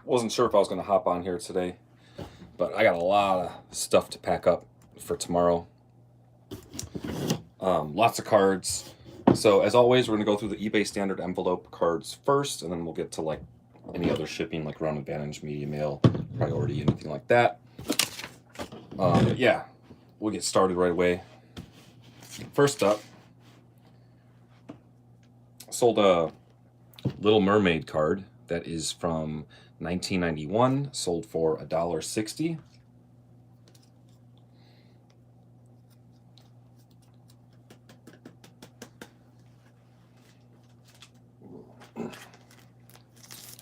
Wasn't sure if I was going to hop on here today, but I got a lot of stuff to pack up for tomorrow. Lots of cards. So as always, we're going to go through the eBay standard envelope cards first, and then we'll get to like any other shipping, like Round Advantage, Media Mail, Priority, anything like that. Yeah, we'll get started right away. First up, sold a Little Mermaid card that is from 1991, sold for $1.60.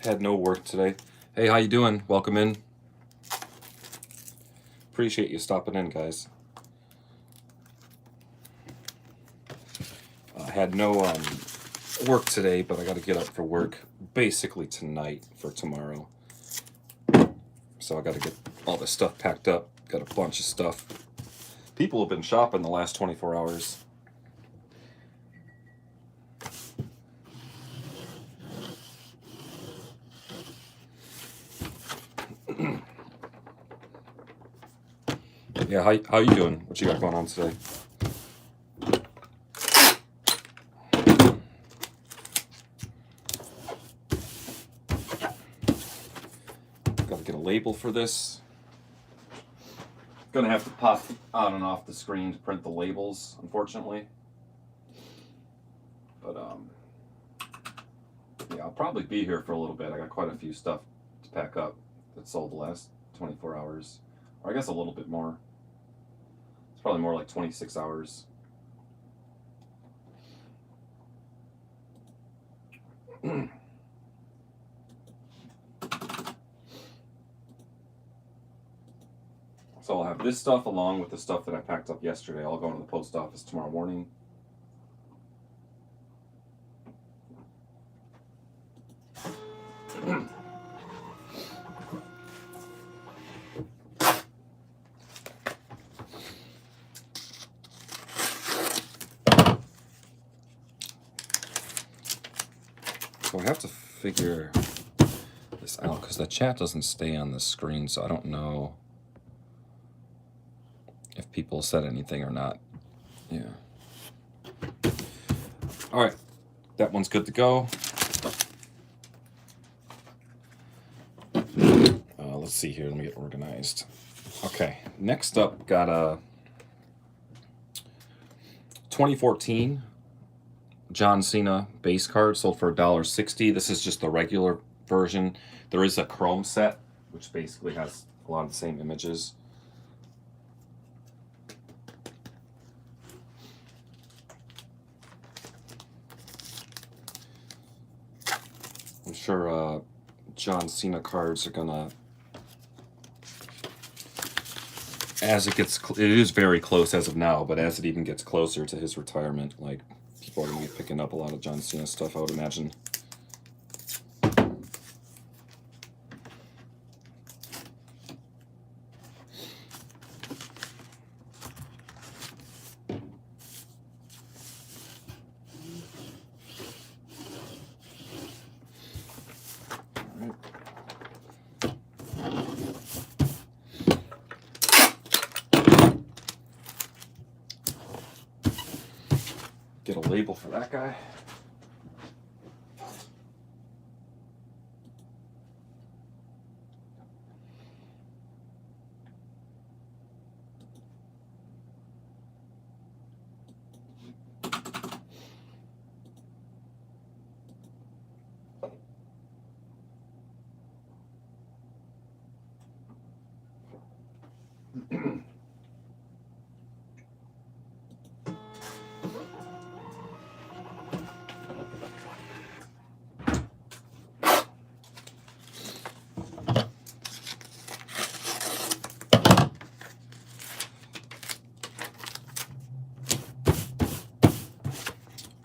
Had no work today. Hey, how you doing? Welcome in. Appreciate you stopping in, guys. I had no work today, but I got to get up for work basically tonight for tomorrow. So I got to get all this stuff packed up. Got a bunch of stuff. People have been shopping the last 24 hours. Yeah, how you doing? What you got going on today? Got to get a label for this. Gonna have to pop on and off the screen to print the labels, unfortunately. But yeah, I'll probably be here for a little bit. I got quite a few stuff to pack up that sold the last 24 hours, or I guess a little bit more. It's probably more like 26 hours. So I'll have this stuff along with the stuff that I packed up yesterday. I'll go into the post office tomorrow morning. So I have to figure this out because the chat doesn't stay on the screen, so I don't know if people said anything or not. Yeah. All right, that one's good to go. Let's see here. Let me get organized. Okay, next up, got a 2014 John Cena base card, sold for $1.60. This is just the regular version. There is a chrome set, which basically has a lot of the same images. I'm sure John Cena cards are gonna, as it gets, it is very close as of now, but as it even gets closer to his retirement, like, people are gonna be picking up a lot of John Cena stuff, I would imagine. Get a label for that guy.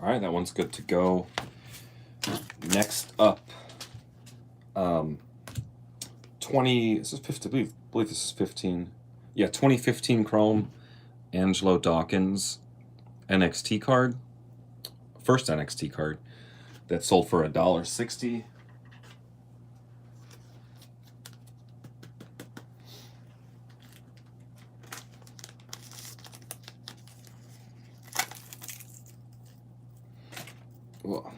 All right, that one's good to go. Next up, this is 15, I believe this is 15. Yeah, 2015 Chrome Angelo Dawkins NXT card. First NXT card that sold for $1.60. Well,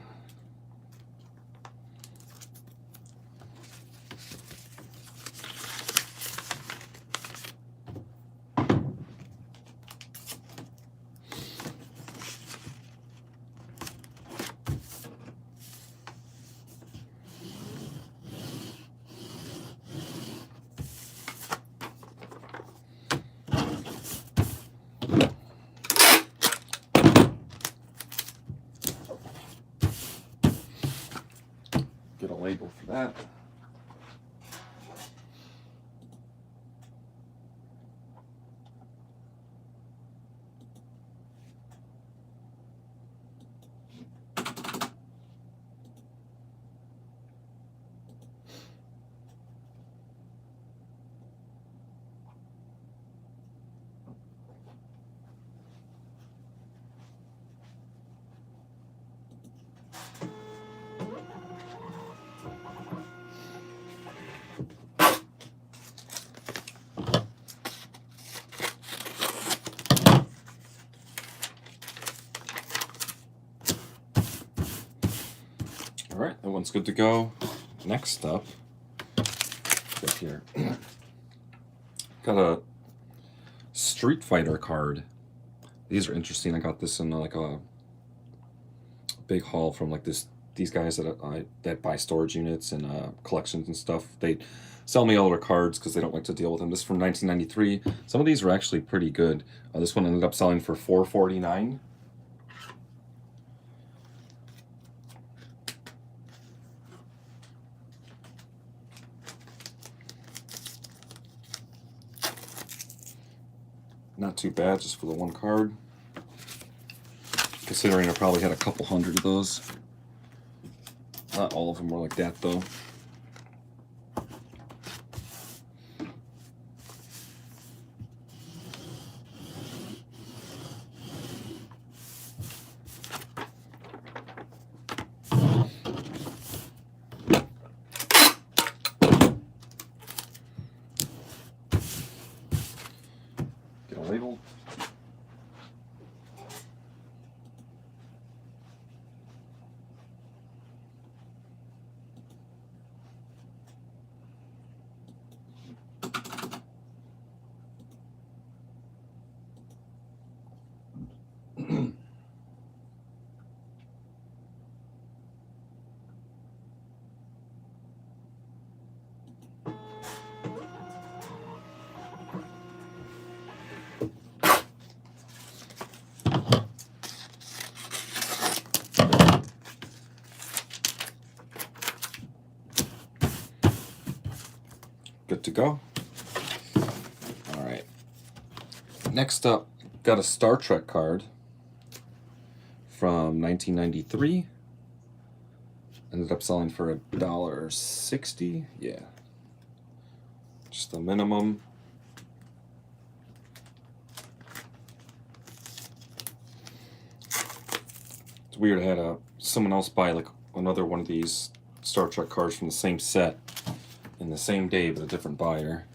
get a label for that. All right, that one's good to go. Next up, up here, got a Street Fighter card. These are interesting. I got this in like a big haul from like these guys that buy storage units and collections and stuff. They sell me all their cards because they don't like to deal with them. This is from 1993. Some of these are actually pretty good. This one ended up selling for $4.49. Not too bad, just for the one card. Considering I probably had a couple hundred of those. Not all of them were like that, though. Get a label. Good to go. All right. Next up, got a Star Trek card from 1993. Ended up selling for $1.60. Yeah. Just the minimum. It's weird. I had someone else buy like another one of these Star Trek cards from the same set in the same day, but a different buyer.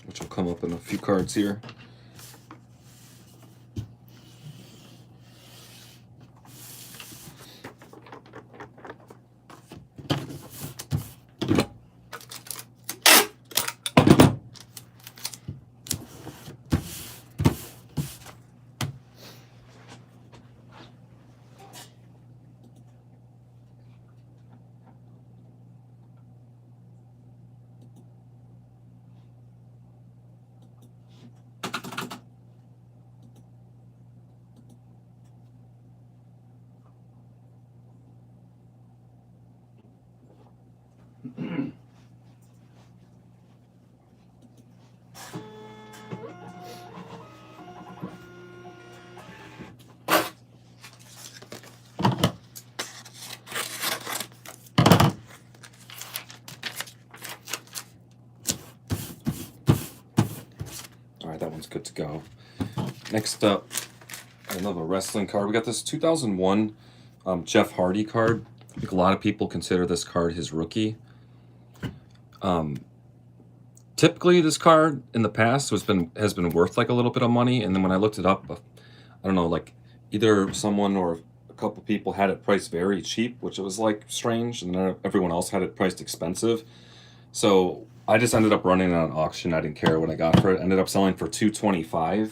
Which will come up in a few cards here. That one's good to go. Next up, another wrestling card. We got this 2001 Jeff Hardy card. I think a lot of people consider this card his rookie. Typically, this card in the past has been worth like a little bit of money, and then when I looked it up, I don't know, like either someone or a couple people had it priced very cheap, which was like strange, and then everyone else had it priced expensive. So I just ended up running on an auction. I didn't care what I got for it. Ended up selling for $225.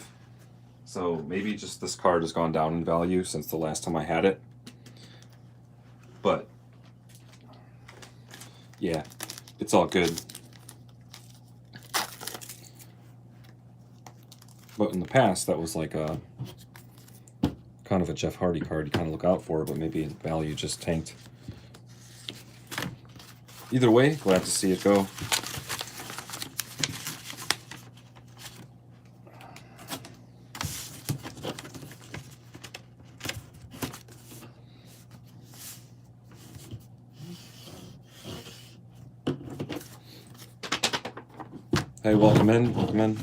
So maybe just this card has gone down in value since the last time I had it. But yeah, it's all good. But in the past, that was like a kind of a Jeff Hardy card you kind of look out for, but maybe value just tanked. Either way, glad to see it go. Hey, welcome in, welcome in.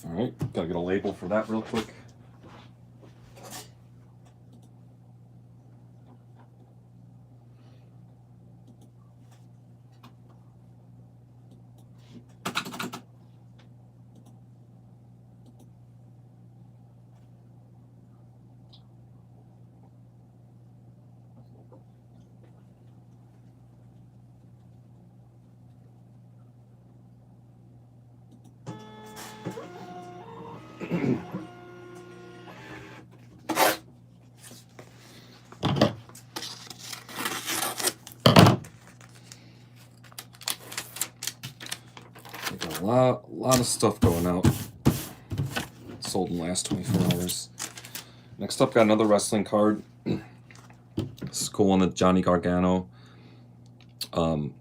All right, gotta get a label for that real quick. A lot of stuff going out. Sold in the last 24 hours. Next up, got another wrestling card. This is cool one, the Johnny Gargano. The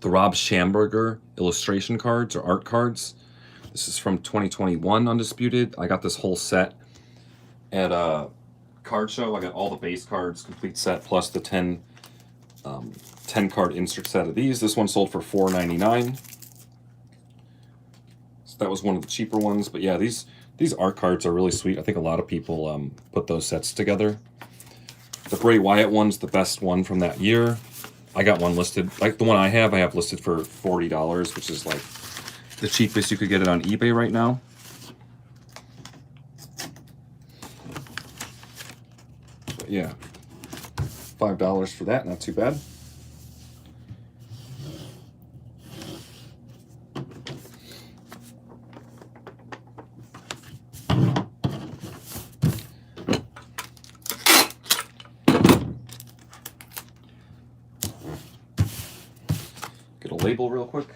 Rob Schamberger illustration cards or art cards. This is from 2021 Undisputed. I got this whole set at a card show. I got all the base cards, complete set, plus the 10 card insert set of these. This one sold for $4.99. So that was one of the cheaper ones. But yeah, these art cards are really sweet. I think a lot of people put those sets together. The Bray Wyatt one's the best one from that year. I got one listed, like the one I have listed for $40, which is like the cheapest you could get it on eBay right now. But yeah, $5 for that, not too bad. Get a label real quick.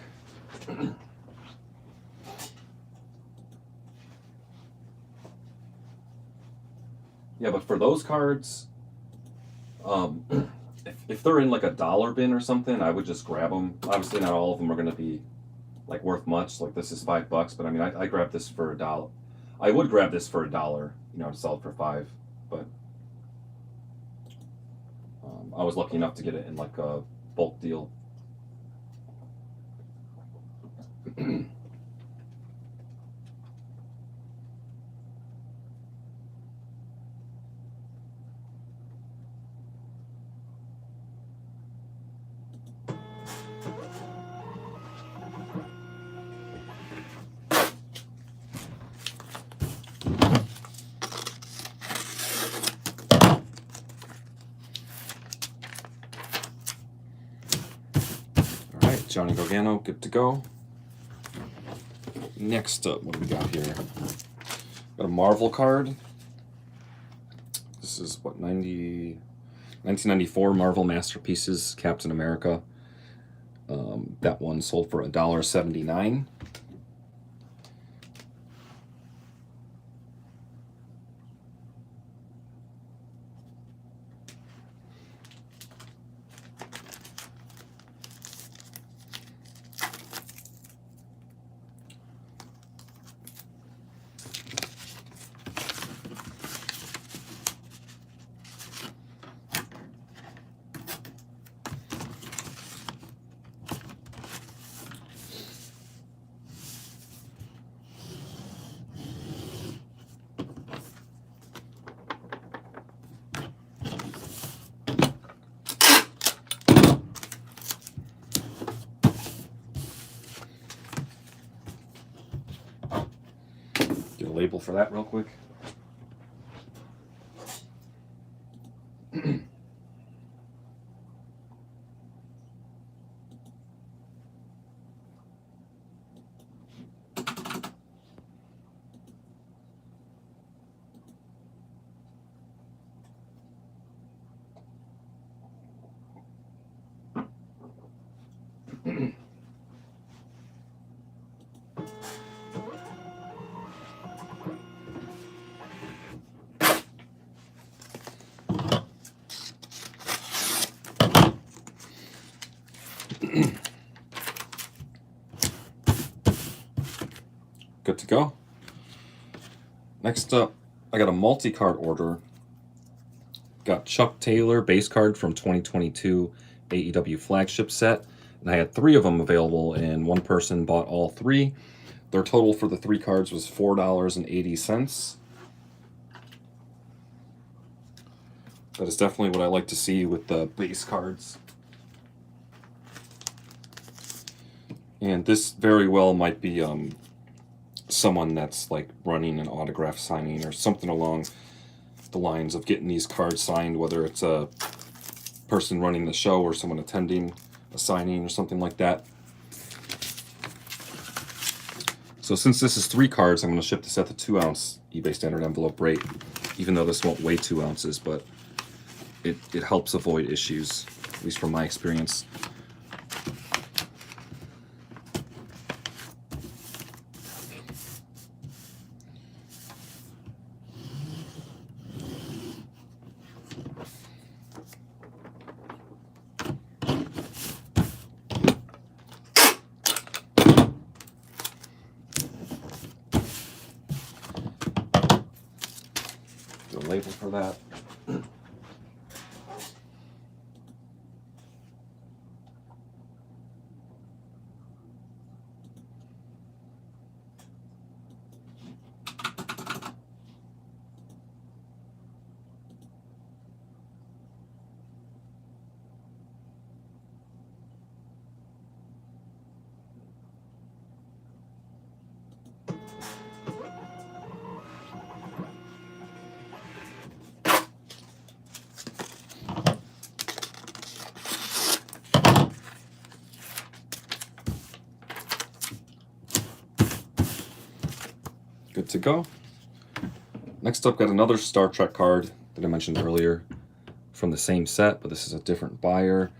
Yeah, but for those cards, if they're in like a dollar bin or something, I would just grab them. Obviously, not all of them are going to be like worth much. Like this is $5, but I mean, I grabbed this for $1. I would grab this for $1, to sell it for $5. But I was lucky enough to get it in like a bulk deal. Johnny Gargano, good to go. Next up, what do we got here? Got a Marvel card. This is what, 1994 Marvel Masterpieces, Captain America. That one sold for $1.79. label for that real quick. Good to go. Next up, I got a multi-card order. Got Chuck Taylor base card from 2022 AEW flagship set, and I had 3 of them available, and one person bought all 3. Their total for the 3 cards was $4.80. That is definitely what I like to see with the base cards. And this very well might be someone that's like running an autograph signing or something along the lines of getting these cards signed, whether it's a person running the show or someone attending a signing or something like that. So since this is 3 cards, I'm going to ship this at the 2-ounce eBay standard envelope rate, even though this won't weigh 2 ounces, but it helps avoid issues, at least from my experience. The label for that. Good to go. Next up, got another Star Trek card that I mentioned earlier from the same set, but this is a different buyer.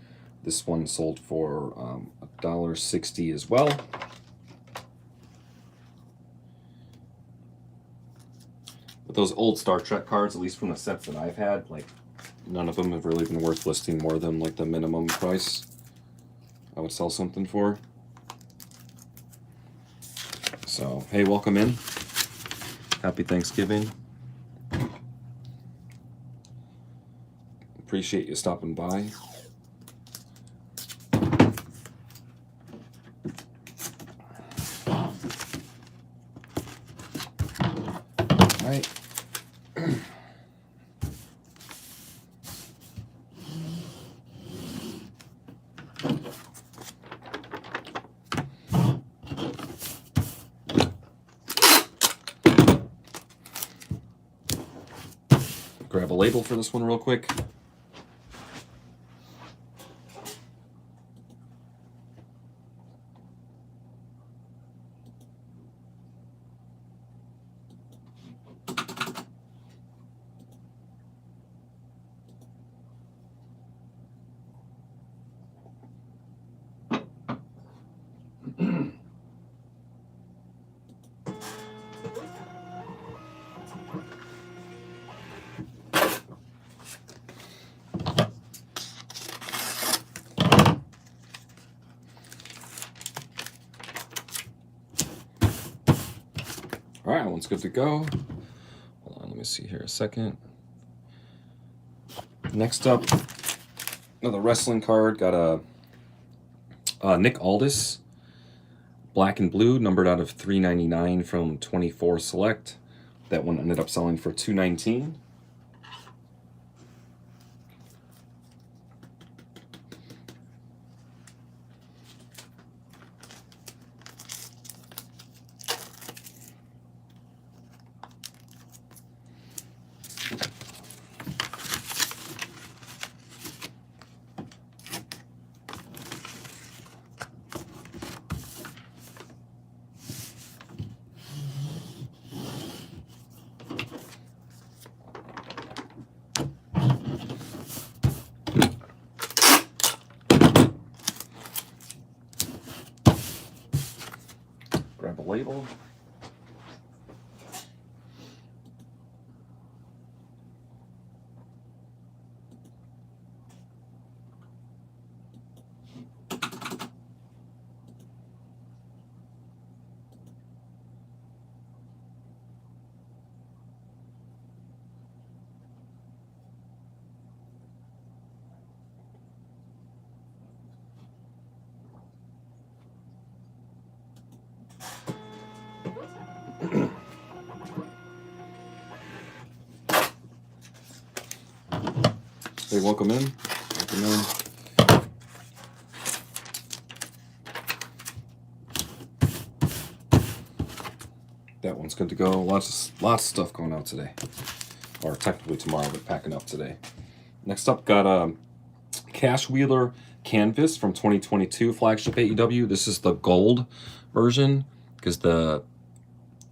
This one sold for $1.60 as well. But those old Star Trek cards, at least from the sets that I've had, like none of them have really been worth listing more than like the minimum price I would sell something for. So, hey, welcome in. Happy Thanksgiving. Appreciate you stopping by. All right. Grab a label for this one real quick. All right, that one's good to go. Hold on, let me see here a second. Next up, another wrestling card. Got a Nick Aldis, black and blue, numbered out of $3.99 from 24 Select. That one ended up selling for $2.19. grab a label. Hey, welcome in. Welcome in. That one's good to go. Lots of stuff going out today, or technically tomorrow, but packing up today. Next up, got a Cash Wheeler Canvas from 2022 flagship AEW. This is the gold version because the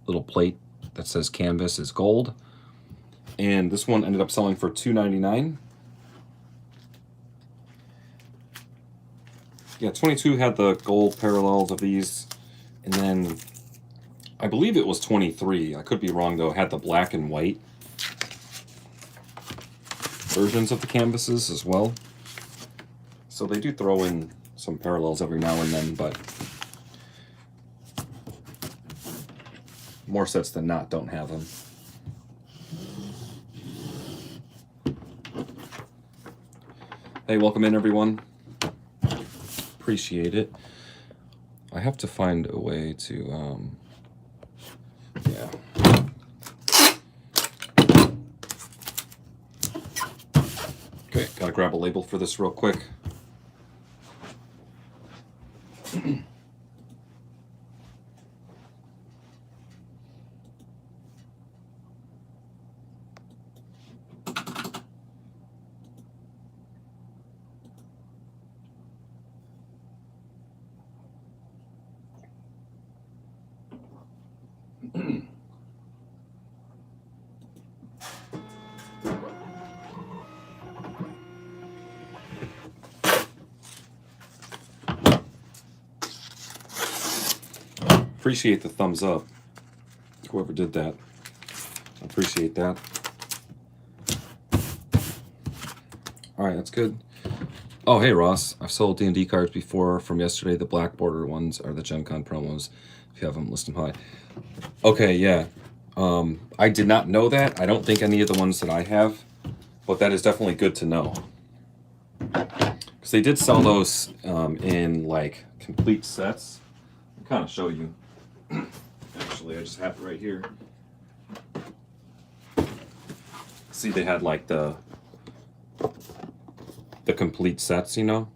little plate that says Canvas is gold, and this one ended up selling for $2.99. Yeah, 22 had the gold parallels of these, and then I believe it was 23. I could be wrong though. Had the black and white versions of the canvases as well. So they do throw in some parallels every now and then, but more sets than not don't have them. Hey, welcome in everyone. Appreciate it. I have to find a way to yeah. Okay, gotta grab a label for this real quick. Appreciate the thumbs up. Whoever did that. I appreciate that. Alright, that's good. Oh, hey Ross. I've sold D&D cards before from yesterday. The black border ones are the Gen Con promos. If you haven't, list them high. Okay, yeah. I did not know that. I don't think any of the ones that I have, but that is definitely good to know. Because they did sell those in like complete sets. I'll kind of show you. Actually, I just have it right here. See, they had like the complete sets, you know?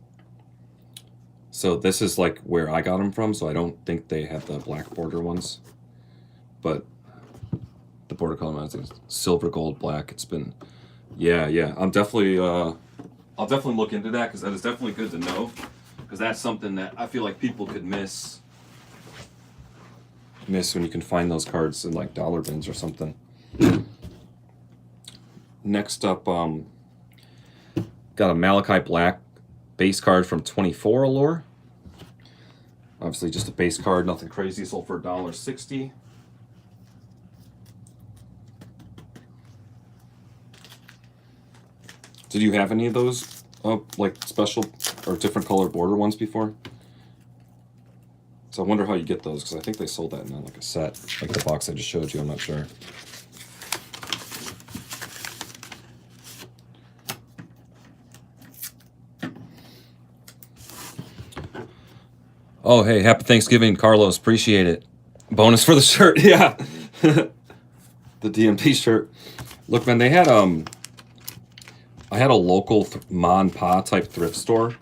So this is like where I got them from, so I don't think they have the black border ones. But the border color is silver, gold, black. It's been, yeah. I'm definitely, I'll definitely look into that because that is definitely good to know. Because that's something that I feel like people could miss when you can find those cards in like dollar bins or something. Next up, got a Malachi Black base card from 24 Allure. Obviously just a base card, nothing crazy. Sold for $1.60. Did you have any of those like special or different color border ones before? So I wonder how you get those, because I think they sold that in like a set, like the box I just showed you. I'm not sure. Oh, hey, happy Thanksgiving, Carlos. Appreciate it. Bonus for the shirt, yeah. The DMP shirt. Look, man, they had I had a local Mon Pa type thrift store,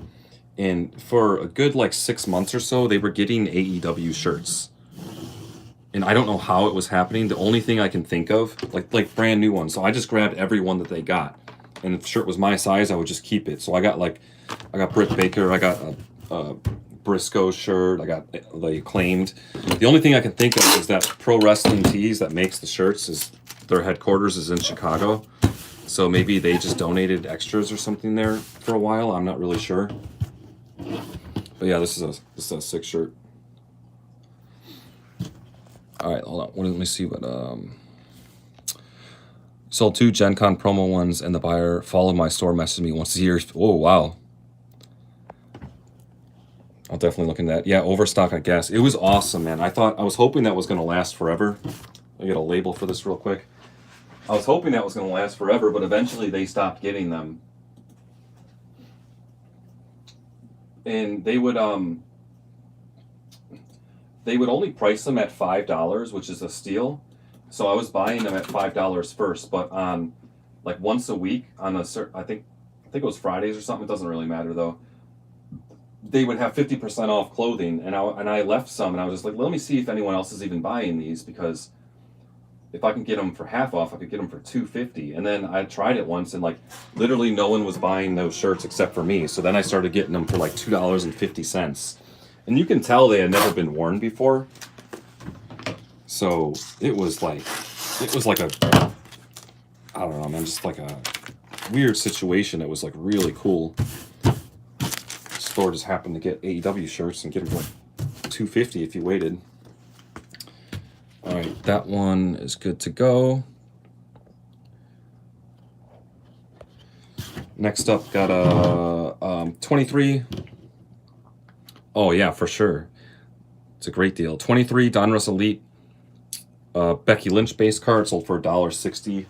and for a good like 6 months or so, they were getting AEW shirts. And I don't know how it was happening. The only thing I can think of, like brand new ones. So I just grabbed every one that they got. And if the shirt was my size, I would just keep it. So I got Britt Baker, I got a Briscoe shirt, I got the Acclaimed. The only thing I can think of is that Pro Wrestling Tees that makes the shirts, is their headquarters is in Chicago. So maybe they just donated extras or something there for a while. I'm not really sure. But yeah, this is a sick shirt. All right, hold on. Let me see what sold 2 Gen Con promo ones, and the buyer followed my store, messaged me once a year. Oh wow. I'll definitely look into that. Yeah, overstock, I guess. It was awesome, man. I was hoping that was gonna last forever. I get a label for this real quick. I was hoping that was gonna last forever, but eventually they stopped getting them. And they would only price them at $5, which is a steal. So I was buying them at $5 first, but on like once a week on a certain, I think it was Fridays or something. It doesn't really matter though. They would have 50% off clothing, and I left some, and I was just like, let me see if anyone else is even buying these, because if I can get them for half off, I could get them for $2.50. And then I tried it once, and like literally no one was buying those shirts except for me. So then I started getting them for like $2.50, and you can tell they had never been worn before. So it was like a, I don't know, man, just like a weird situation. It was like really cool. Store just happened to get AEW shirts and get them for like $2.50 if you waited. All right, that one is good to go. Next up, got a 23. Oh yeah, for sure. It's a great deal. 23 Donruss Elite Becky Lynch base card, sold for $1.60.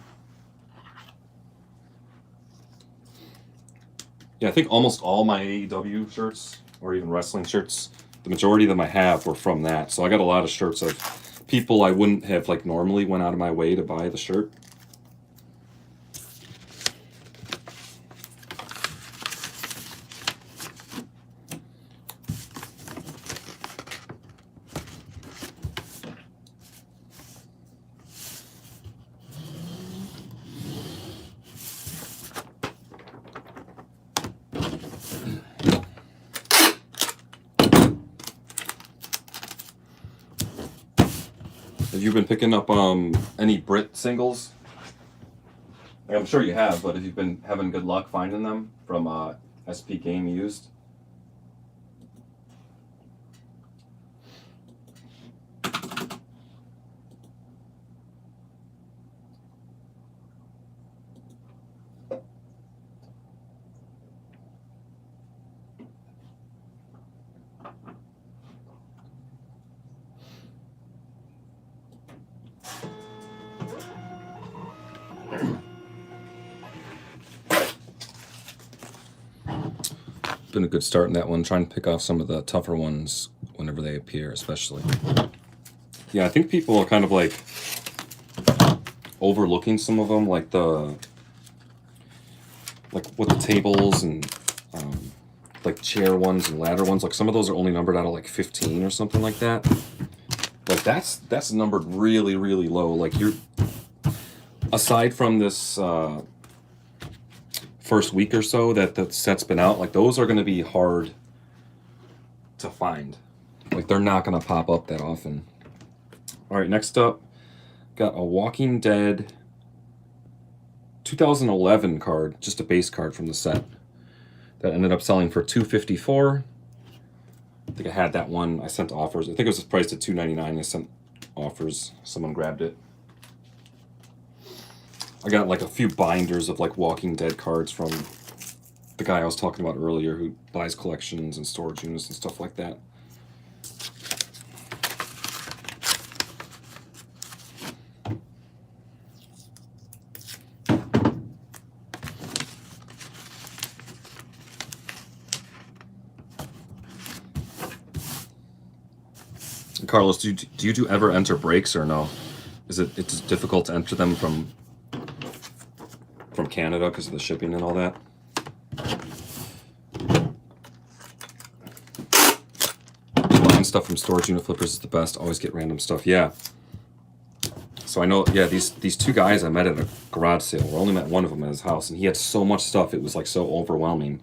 Yeah, I think almost all my AEW shirts, or even wrestling shirts, the majority of them I have were from that. So I got a lot of shirts of people I wouldn't have like normally went out of my way to buy the shirt. Have you been picking up any Brit singles? Like, I'm sure you have, but have you been having good luck finding them from SP Game Used? Been a good start in that one. Trying to pick off some of the tougher ones whenever they appear, especially. Yeah, I think people are kind of like overlooking some of them, like with the tables and like chair ones and ladder ones. Like some of those are only numbered out of like 15 or something like that. Like that's numbered really, really low. Like you're, aside from this first week or so that the set's been out, like those are going to be hard to find. Like they're not going to pop up that often. All right, next up, got a Walking Dead 2011 card, just a base card from the set that ended up selling for $2.54. I think I had that one. I sent offers. I think it was priced at $2.99. I sent offers. Someone grabbed it. I got like a few binders of like Walking Dead cards from the guy I was talking about earlier who buys collections and storage units and stuff like that. Carlos, do you ever enter breaks or no? It's difficult to enter them from Canada because of the shipping and all that? Buying stuff from storage unit flippers is the best. Always get random stuff. Yeah. So I know, yeah, these two guys I met at a garage sale. I only met one of them at his house, and he had so much stuff. It was like so overwhelming.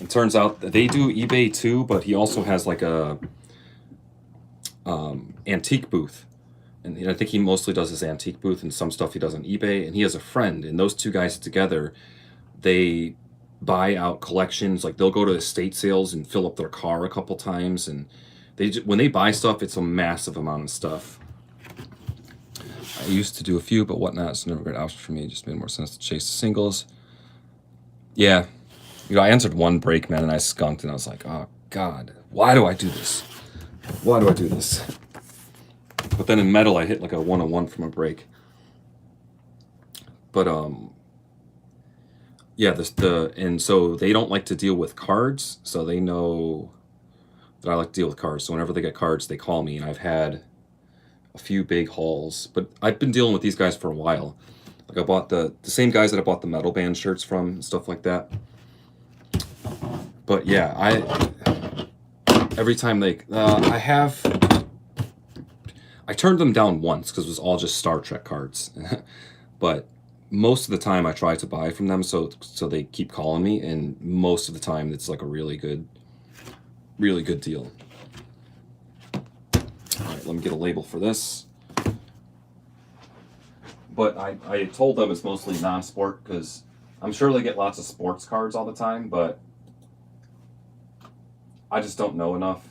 It turns out that they do eBay too, but he also has like a antique booth. And I think he mostly does his antique booth, and some stuff he does on eBay. And he has a friend, and those two guys together, they buy out collections. Like they'll go to estate sales and fill up their car a couple times. And when they buy stuff, it's a massive amount of stuff. I used to do a few, but whatnot. It's never a great option for me. It just made more sense to chase the singles. Yeah. You know, I entered one break, man, and I skunked, and I was like, oh, God, why do I do this? Why do I do this? But then in metal, I hit like a 101 from a break. But, yeah, and so they don't like to deal with cards, so they know that I like to deal with cards. So whenever they get cards, they call me, and I've had a few big hauls, but I've been dealing with these guys for a while. Like I bought the same guys that I bought the metal band shirts from and stuff like that. But yeah, every time they I turned them down once because it was all just Star Trek cards. But most of the time I try to buy from them, so they keep calling me, and most of the time it's like a really good deal. All right, let me get a label for this. But I told them it's mostly non-sport because I'm sure they get lots of sports cards all the time, but I just don't know enough.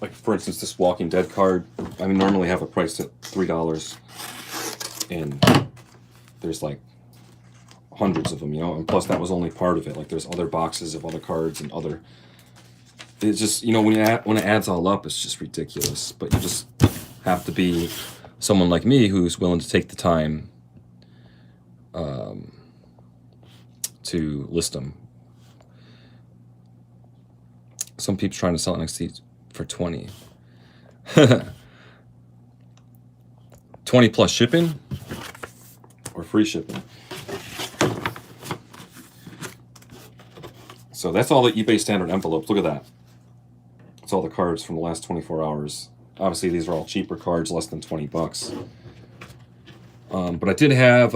Like, for instance, this Walking Dead card, I mean, normally have a price at $3, and there's like hundreds of them, you know, and plus that was only part of it. Like, there's other boxes of other cards and other. It's just, you know, when it adds all up, it's just ridiculous. But you just have to be someone like me who's willing to take the time to list them. Some people trying to sell NXT for 20. 20 plus shipping or free shipping. So that's all the eBay standard envelopes. Look at that. That's all the cards from the last 24 hours. Obviously, these are all cheaper cards, less than 20 bucks. But I did have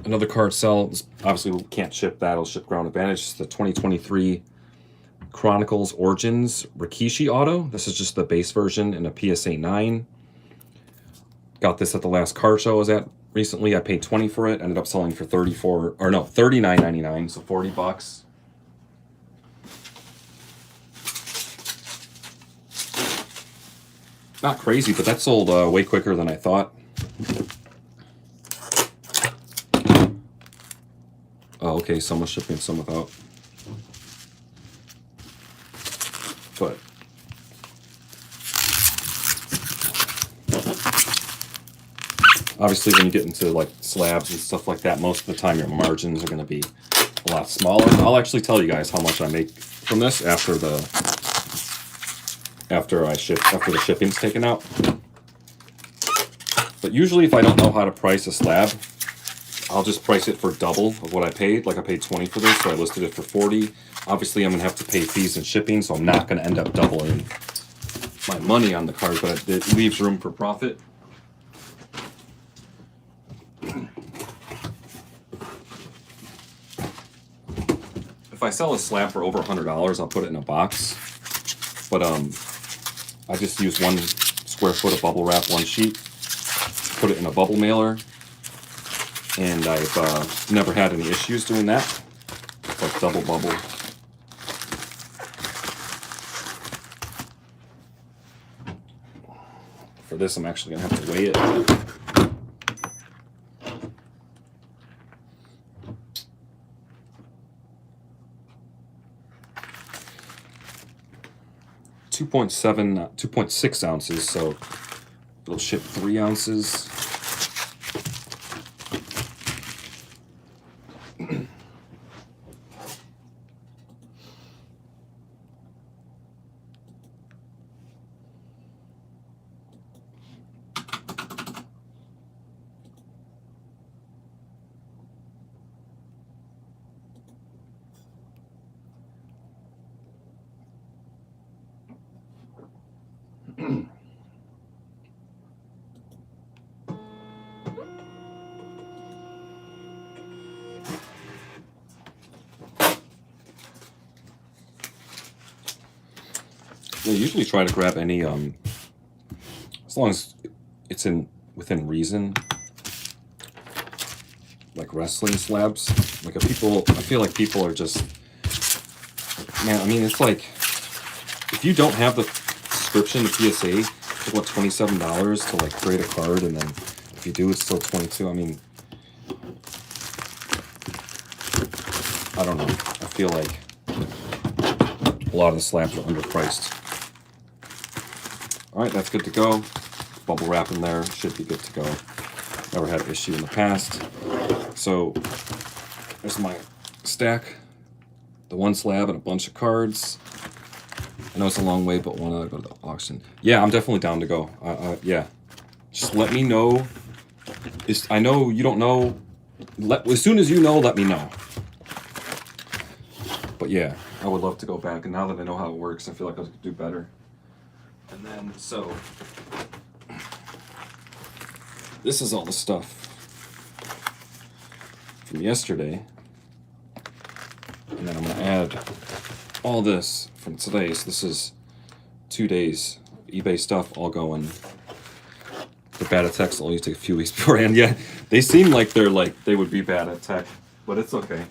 another card sell. Obviously, we can't ship that. It'll ship Ground Advantage. It's the 2023 Chronicles Origins Rikishi Auto. This is just the base version in a PSA 9. Got this at the last card show I was at recently. I paid 20 for it. Ended up selling for $39.99, so 40 bucks. Not crazy, but that sold way quicker than I thought. Oh, okay, some with shipping, some without. But obviously when you get into like slabs and stuff like that, most of the time your margins are going to be a lot smaller. I'll actually tell you guys how much I make from this after the shipping's taken out. But usually if I don't know how to price a slab, I'll just price it for double of what I paid. Like I paid 20 for this, so I listed it for 40. Obviously I'm going to have to pay fees and shipping, so I'm not going to end up doubling my money on the card, but it leaves room for profit. If I sell a slab for over $100, I'll put it in a box. But I just use 1 square foot of bubble wrap, 1 sheet, put it in a bubble mailer, and I've never had any issues doing that. It's like double bubble. For this, I'm actually gonna have to weigh it. $2.6 ounces, so it'll ship 3 ounces. I usually try to grab any, as long as it's within reason, like wrestling slabs. Like I feel like people are just, man, I mean, it's like, if you don't have the subscription to PSA, it's like, what, $27 to like create a card, and then if you do, it's still 22. I mean, I don't know. I feel like a lot of the slabs are underpriced. All right, that's good to go. Bubble wrap in there, should be good to go. Never had an issue in the past. So there's my stack, the one slab and a bunch of cards. I know it's a long way, but want to go to the auction. Yeah, I'm definitely down to go. Yeah, just let me know. I know you don't know. As soon as you know, let me know. But yeah, I would love to go back, and now that I know how it works, I feel like I could do better. And then, so, this is all the stuff from yesterday. And then I'm going to add all this from today. So this is 2 days eBay stuff all going. The bad at techs only take a few weeks beforehand. Yeah, they seem like they would be bad at tech, but it's okay.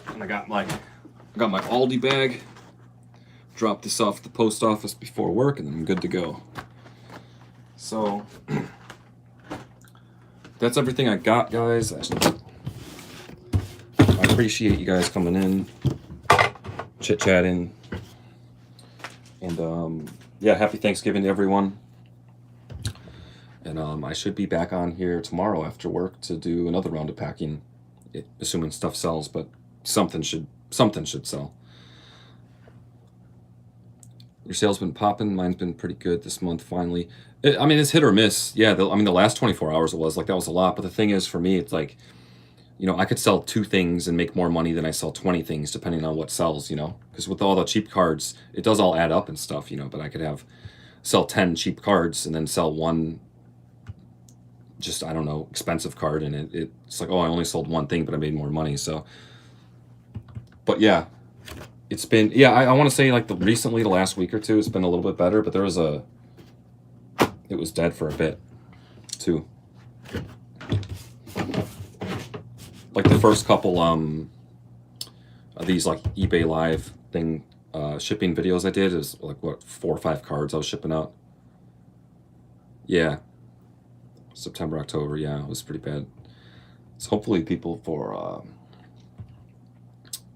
And I got my Aldi bag. Drop this off at the post office before work, and then I'm good to go. So that's everything I got, guys. I appreciate you guys coming in, chit-chatting, and yeah, happy Thanksgiving to everyone. And I should be back on here tomorrow after work to do another round of packing, assuming stuff sells, but something should sell. Your sales been popping. Mine's been pretty good this month, finally. I mean, it's hit or miss. Yeah, the last 24 hours it was like, that was a lot. But the thing is, for me, it's like, you know, I could sell 2 things and make more money than I sell 20 things, depending on what sells, you know. Because with all the cheap cards, it does all add up and stuff, you know. But I could sell 10 cheap cards and then sell one just, I don't know, expensive card. And it's like, oh, I only sold one thing, but I made more money. So, but yeah. It's been, yeah, I want to say like recently, the last week or two, it's been a little bit better, but it was dead for a bit too. Like the first couple of these like eBay live thing shipping videos I did is like, what, 4 or 5 cards I was shipping out. Yeah, September, October, yeah, it was pretty bad. So hopefully people for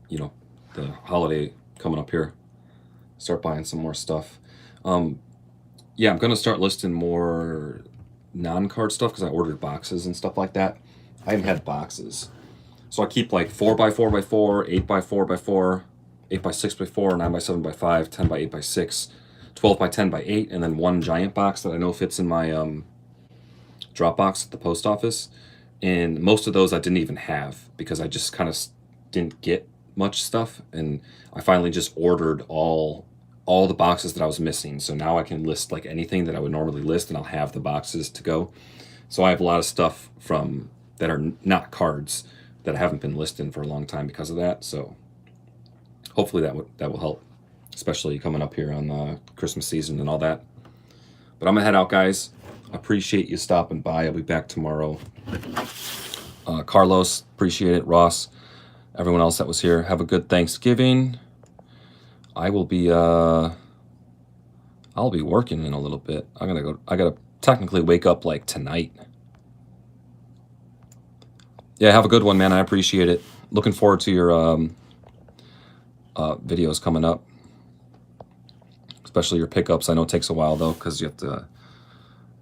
you know, the holiday coming up here, start buying some more stuff. Yeah, I'm gonna start listing more non-card stuff because I ordered boxes and stuff like that. I haven't had boxes, so I keep like 4x4x4, 8x4x4, 8x6x4, 9x7x5, 10x8x6, 12x10x8, and then one giant box that I know fits in my drop box at the post office. And most of those I didn't even have because I just kind of didn't get much stuff, and I finally just ordered all the boxes that I was missing. So now I can list like anything that I would normally list, and I'll have the boxes to go. So I have a lot of stuff from that are not cards that I haven't been listing for a long time because of that. So hopefully that will help, especially coming up here on the Christmas season and all that. But I'm gonna head out, guys. Appreciate you stopping by. I'll be back tomorrow. Carlos, appreciate it. Ross, everyone else that was here, have a good Thanksgiving. I will be I'll be working in a little bit. I gotta technically wake up like tonight. Yeah, have a good one, man. I appreciate it. Looking forward to your videos coming up, especially your pickups. I know it takes a while though, because you have to,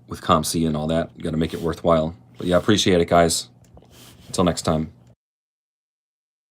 with ComC and all that, you got to make it worthwhile. But yeah, appreciate it, guys. Until next time.